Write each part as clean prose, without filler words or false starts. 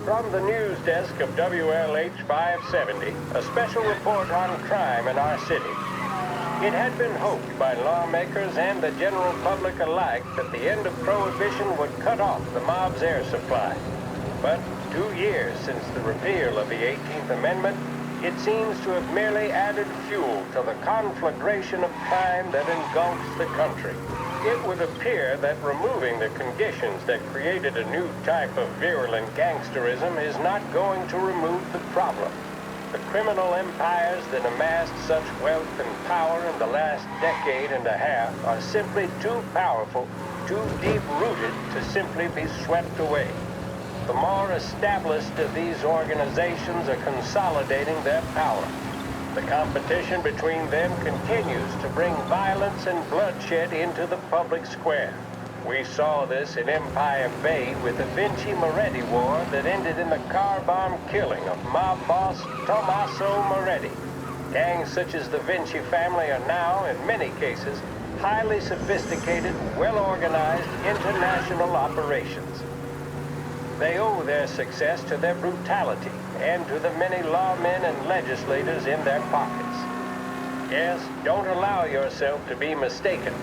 From the news desk of WLH 570, a special report on crime in our city. It had been hoped by lawmakers and the general public alike that the end of Prohibition would cut off the mob's air supply. But 2 years since the repeal of the 18th Amendment, it seems to have merely added fuel to the conflagration of crime that engulfs the country. It would appear that removing the conditions that created a new type of virulent gangsterism is not going to remove the problem. The criminal empires that amassed such wealth and power in the last decade and a half are simply too powerful, too deep-rooted to simply be swept away. The more established of these organizations are consolidating their power. The competition between them continues to bring violence and bloodshed into the public square. We saw this in Empire Bay with the Vinci Moretti War that ended in the car bomb killing of mob boss Tommaso Moretti. Gangs such as the Vinci family are now, in many cases, highly sophisticated, well-organized international operations. They owe their success to their brutality and to the many lawmen and legislators in their pockets. Yes, don't allow yourself to be mistaken.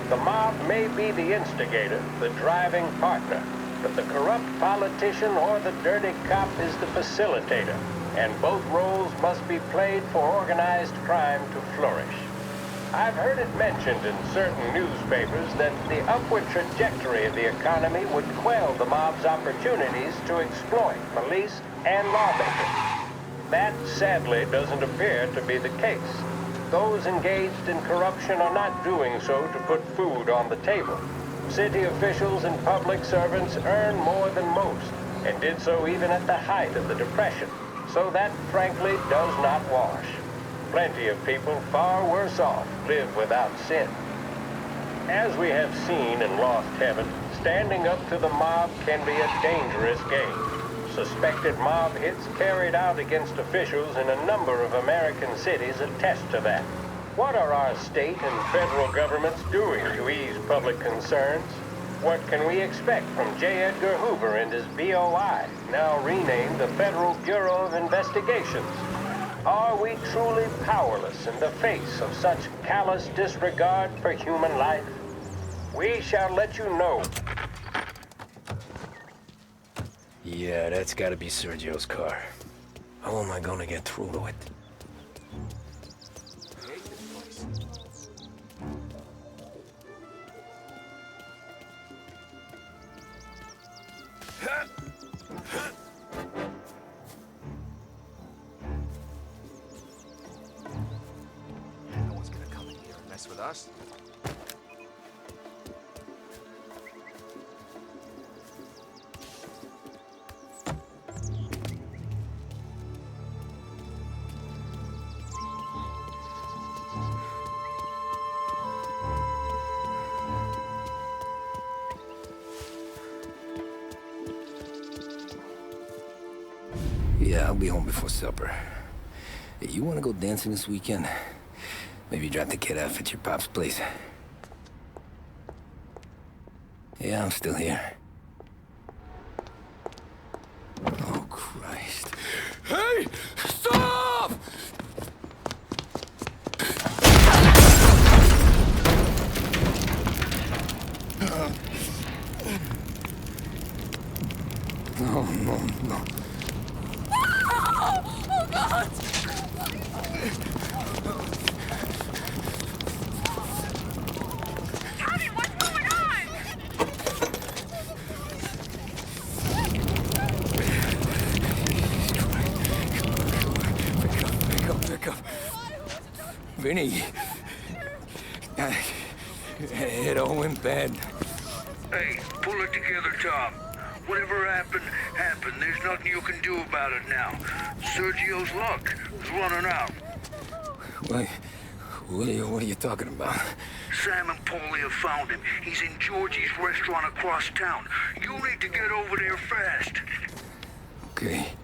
The mob may be the instigator, the driving partner, but the corrupt politician or the dirty cop is the facilitator, and both roles must be played for organized crime to flourish. I've heard it mentioned in certain newspapers that the upward trajectory of the economy would quell the mob's opportunities to exploit police and lawmakers. That, sadly, doesn't appear to be the case. Those engaged in corruption are not doing so to put food on the table. City officials and public servants earn more than most, and did so even at the height of the Depression. So that, frankly, does not wash. Plenty of people far worse off live without sin. As we have seen in Lost Heaven, standing up to the mob can be a dangerous game. Suspected mob hits carried out against officials in a number of American cities attest to that. What are our state and federal governments doing to ease public concerns? What can we expect from J. Edgar Hoover and his BOI, now renamed the Federal Bureau of Investigations? Are we truly powerless in the face of such callous disregard for human life? We shall let you know. Yeah, that's gotta be Sergio's car. How am I gonna get through to it? No one's gonna come in here and mess with us. Yeah, I'll be home before supper. Hey, you wanna go dancing this weekend? Maybe drop the kid off at your pop's place. Yeah, I'm still here. Oh, Christ. Hey! Stop! No, no, no. Oh, God! Johnny, what's going on? Pick up. Vinny. It all went bad. Hey, pull it together, Tom. Whatever happened, happened. There's nothing you can do about it now. Sergio's luck is running out. What are you talking about? Sam and Paulie have found him. He's in Georgie's restaurant across town. You need to get over there fast. Okay.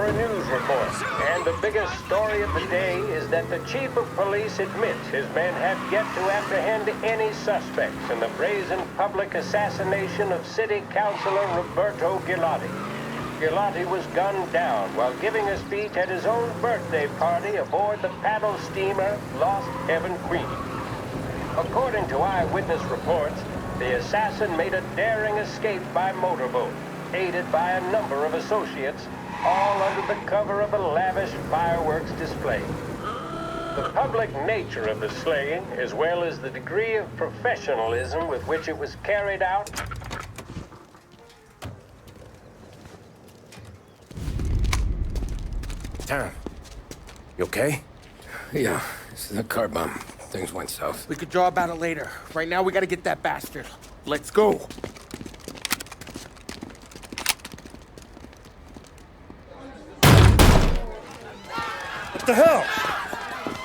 for a news report. And the biggest story of the day is that the chief of police admits his men have yet to apprehend any suspects in the brazen public assassination of City Councilor Roberto Gilotti. Gilotti was gunned down while giving a speech at his own birthday party aboard the paddle steamer Lost Heaven Queen. According to eyewitness reports, the assassin made a daring escape by motorboat, aided by a number of associates, all under the cover of a lavish fireworks display. The public nature of the slaying, as well as the degree of professionalism with which it was carried out, Tom, you okay? Yeah, this is a car bomb. Things went south. We could draw about it later. Right now, we gotta get that bastard. Let's go. What the hell?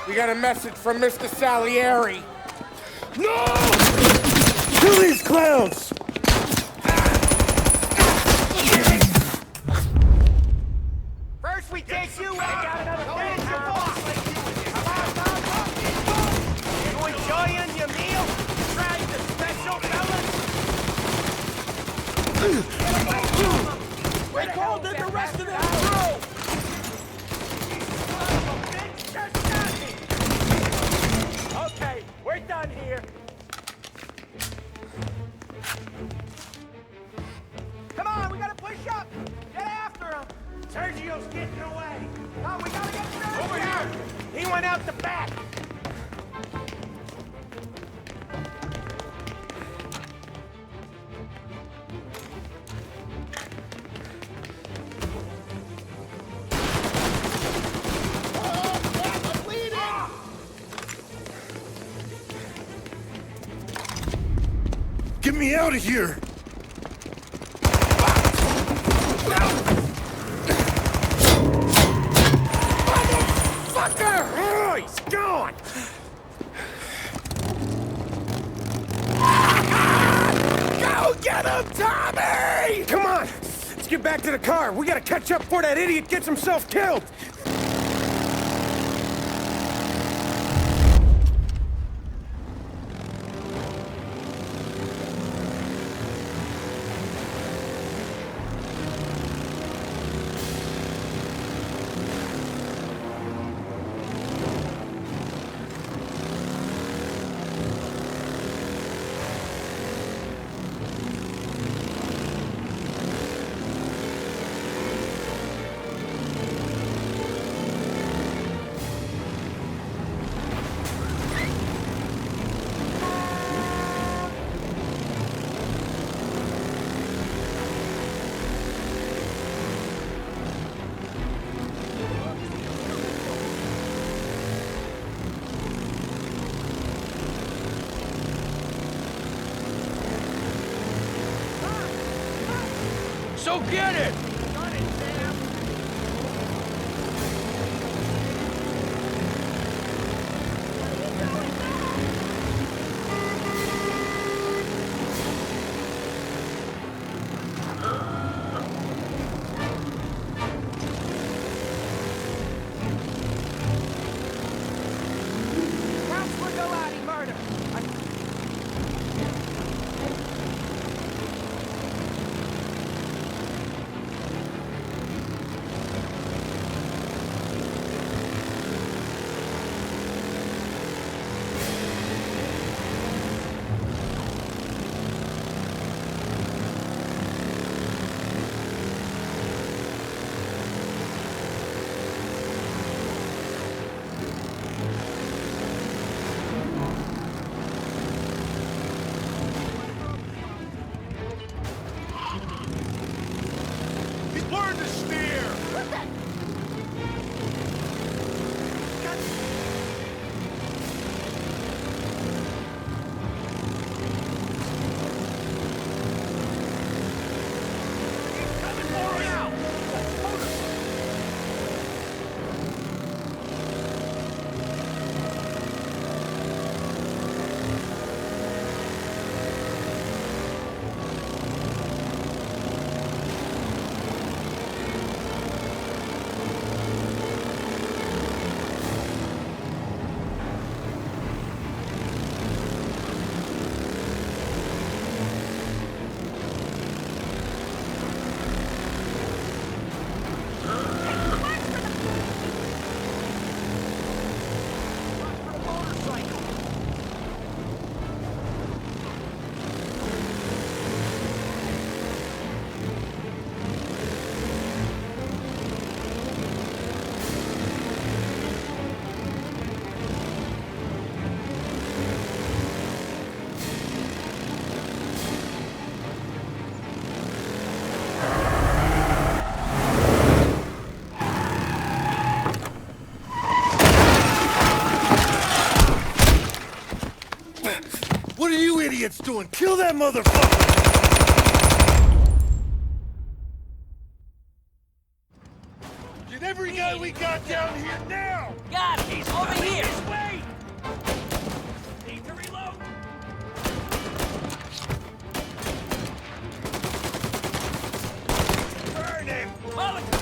We got a message from Mr. Salieri. No! Kill these clowns! First we take you out. Finish your boss. You enjoying your meal? Trying the special, fellas? We called in the rest of the crew. Okay, we're done here. Come on, we gotta push up. Get after him. Sergio's getting away. Come, we gotta get Sergio. Over here. He went out the back. Get me out of here! Motherfucker! Oh, he's gone! Go get him, Tommy! Come on! Let's get back to the car. We gotta catch up before that idiot gets himself killed! So get it! Counts for Galati murder. idiots doing? Kill that motherfucker! Get every guy we got down here now! Got him! He's over here! Wait! Need to reload! Burn him! Move!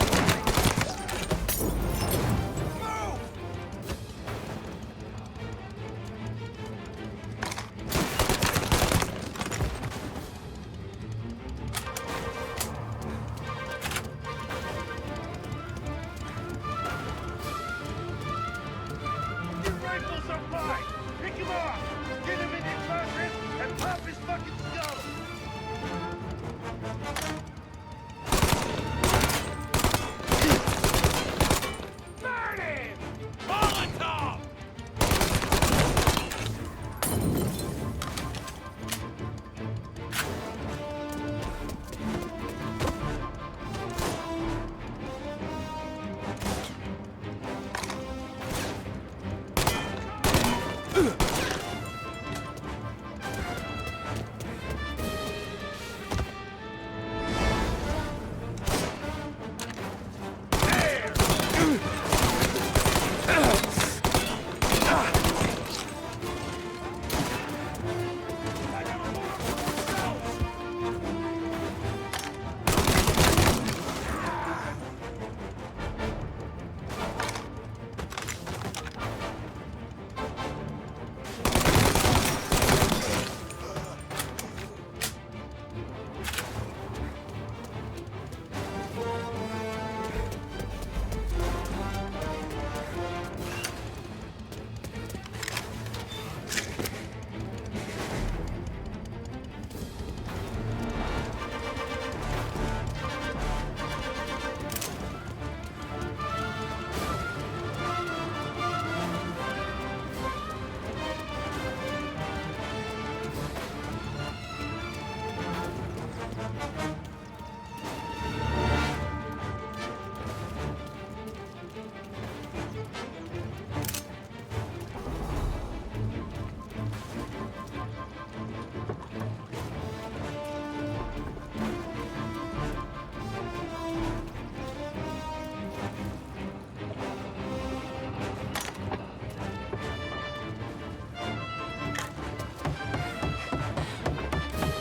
Your rifles are mine! Pick him off! Get him in your closet and pop his fucking skull! Burn him! Molotov!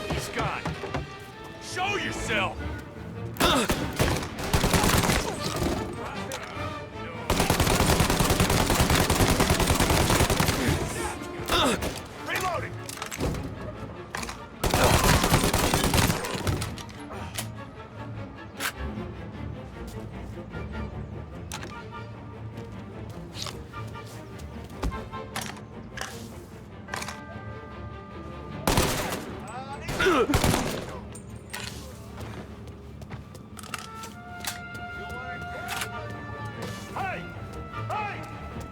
He's gone. Show yourself! Reloading! Hey! Hey!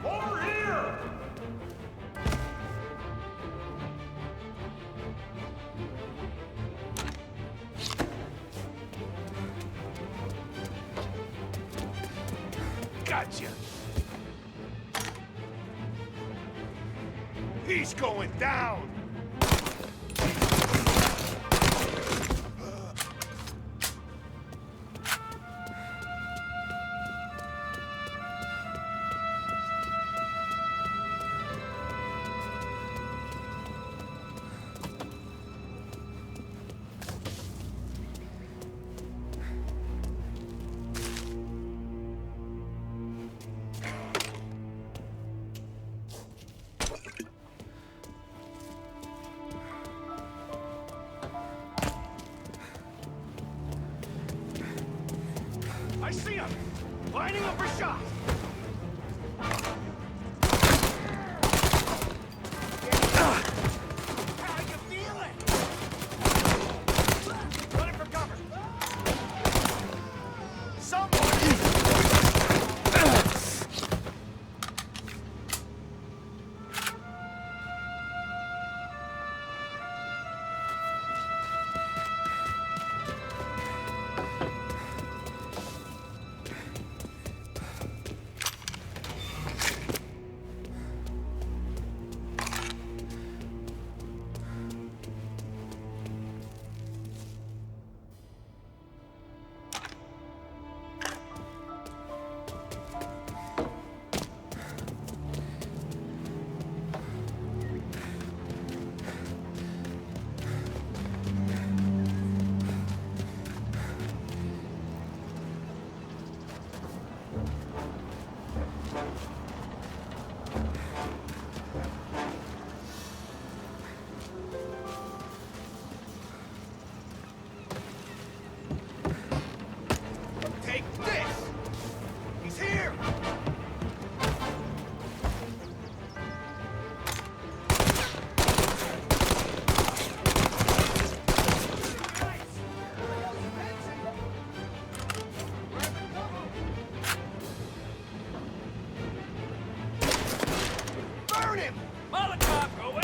Over here! Gotcha! He's going down! I see him! Lining up for shot! How you feeling? Running for cover! Someone! him! Molotov going!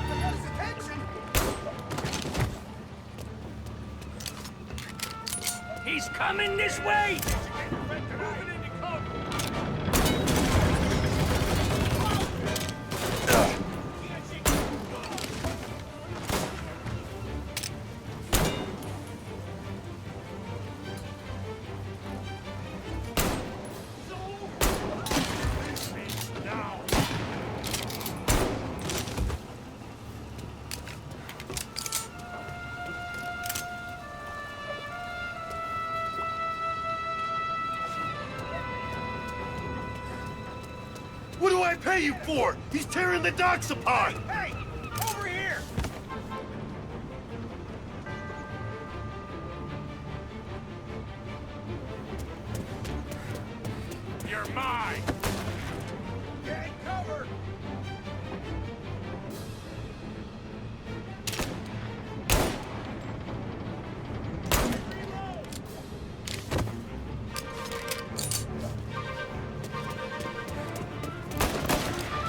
I got his attention! He's coming this way! What do I pay you for? He's tearing the docks apart! Hey! Over here! You're mine! Get cover!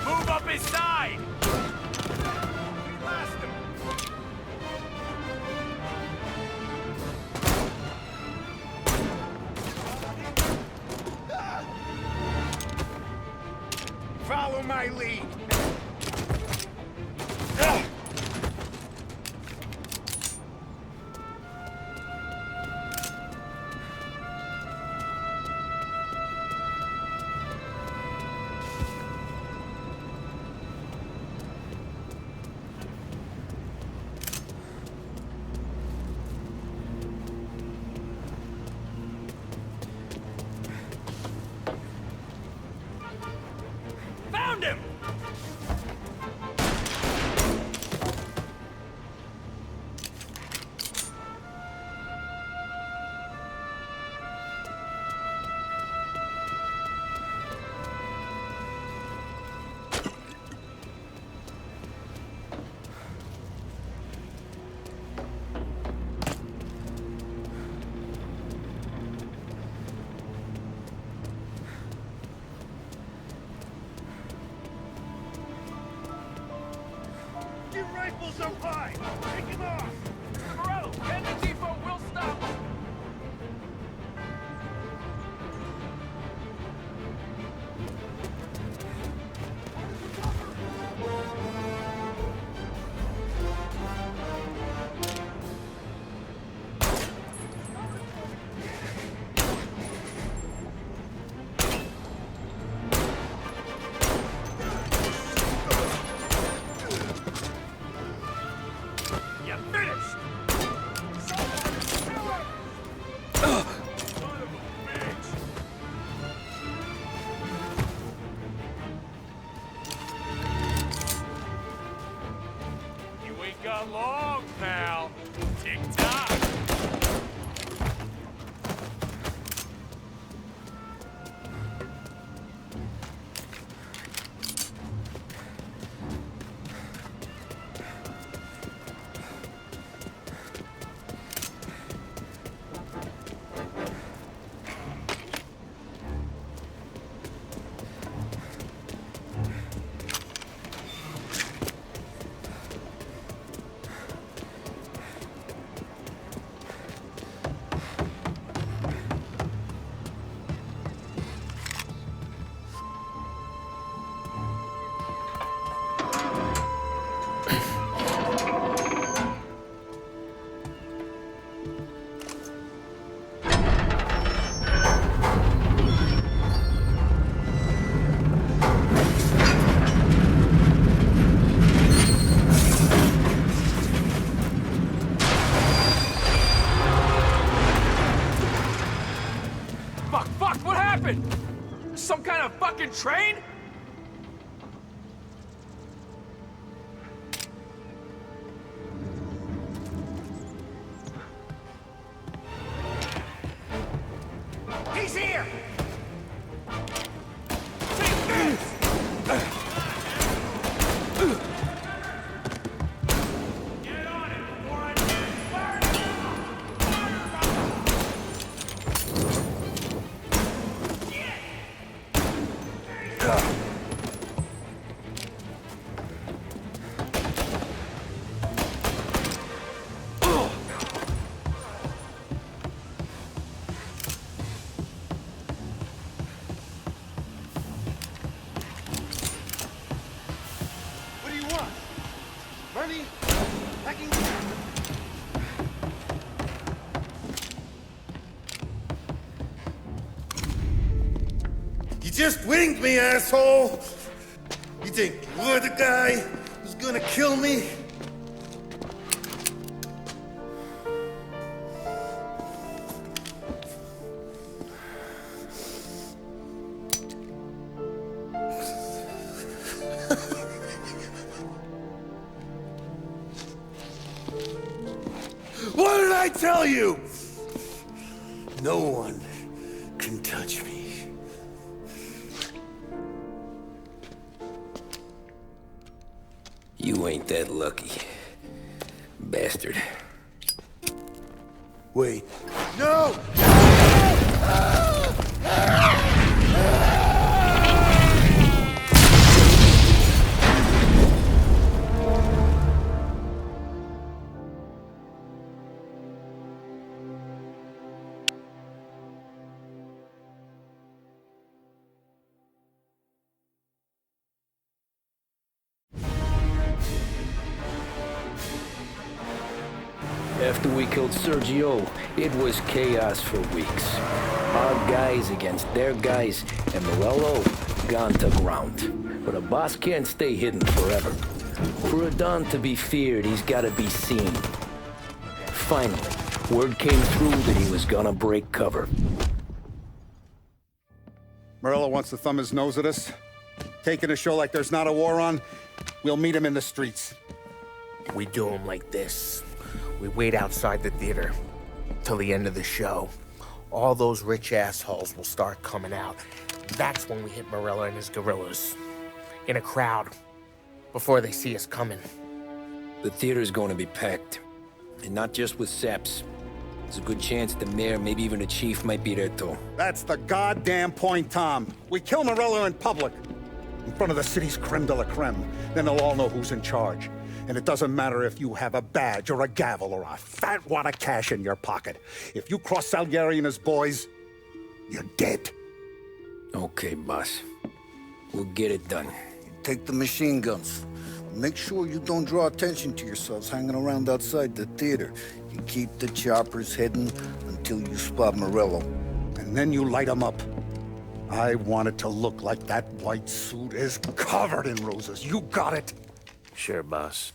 Move up his side! We lost him! Follow my lead! Found him! Your rifles up high! Take him off! Morello, head to depot, we'll stop! You finished! Son of a bitch! You ain't got long, pal. Tick-tock! Fuck, what happened? Some kind of fucking train? He's here! just winged me, asshole! You think you're the guy who's gonna kill me? What did I tell you? No one can touch me. You ain't that lucky, bastard. Wait. No! After we killed Sergio, it was chaos for weeks. Our guys against their guys, and Morello gone to ground. But a boss can't stay hidden forever. For a Don to be feared, he's gotta be seen. Finally, word came through that he was gonna break cover. Morello wants to thumb his nose at us. Taking a show like there's not a war on, we'll meet him in the streets. We do him like this. We wait outside the theater till the end of the show. All those rich assholes will start coming out. That's when we hit Morello and his guerrillas. In a crowd, before they see us coming. The theater's going to be packed. And not just with saps. There's a good chance the mayor, maybe even the chief, might be there too. That's the goddamn point, Tom. We kill Morello in public, in front of the city's creme de la creme. Then they'll all know who's in charge. And it doesn't matter if you have a badge or a gavel or a fat wad of cash in your pocket. If you cross Salieri and his boys, you're dead. Okay, boss. We'll get it done. Take the machine guns. Make sure you don't draw attention to yourselves hanging around outside the theater. You keep the choppers hidden until you spot Morello. And then you light them up. I want it to look like that white suit is covered in roses. You got it? Sure, boss.